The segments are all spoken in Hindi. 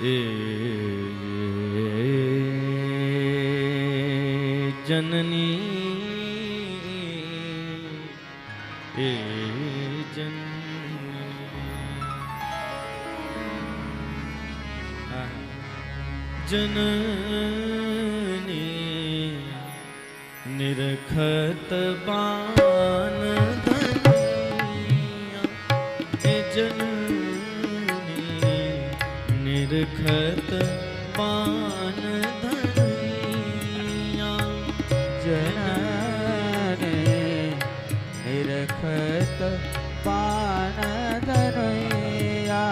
ए जननी ए जननी जननी निरखत बान धनिया ए जननी निरखत बान धनिया जननी निरखत बान धनिया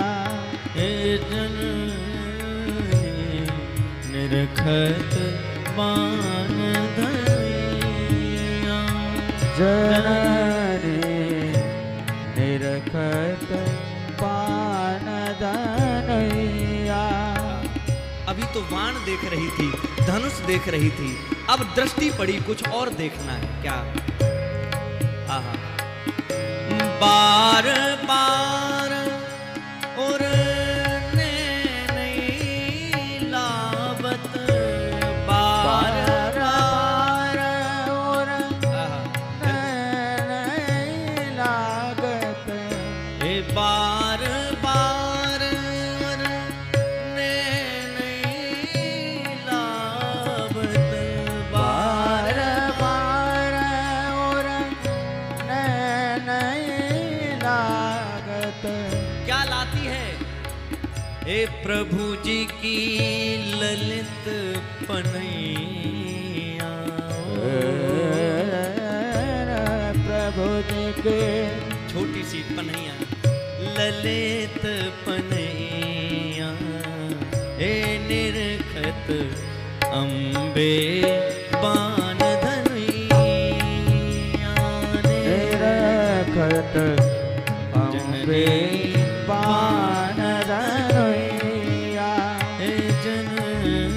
ए जननी निरखत बान धनिया जननी निरखत बान धनिया। अभी तो बाण देख रही थी, धनुष देख रही थी, अब दृष्टि पड़ी कुछ और देखना है। क्या? आहा, बार बार और नहीं लावत, बार बार और नहीं लागत, ए बार बार और नहीं लावत, बार बार और नहीं लागत। क्या लाती है? हे प्रभु जी की ललित पनैया, प्रभु जी के छोटी सी पनैया, ललित पनैया, हे निरखत अम्बे बान धनिया, निरखत अम्बे बान धनिया, ए जननी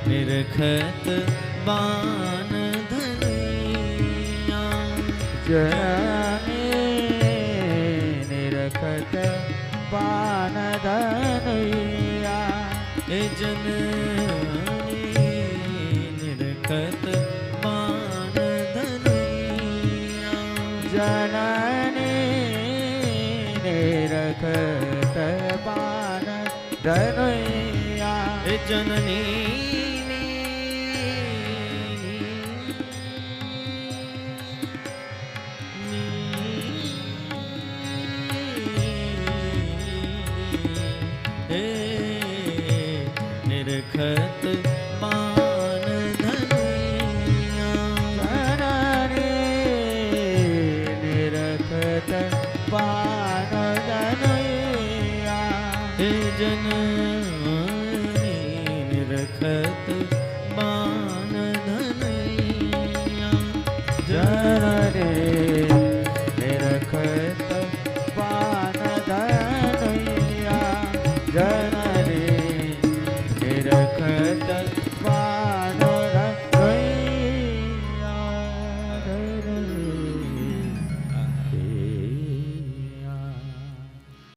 निरखत बान धनिया जननी निरखत बान धनिया, ए जननी निरखत बान धनिया जननी निरखत बान धनिया, ए जननी निरखत बान धनिया जननी निरखत बान धनिया, हे जननी निरखत बान धनिया जननी निरखत बान धनिया, जननी निरखत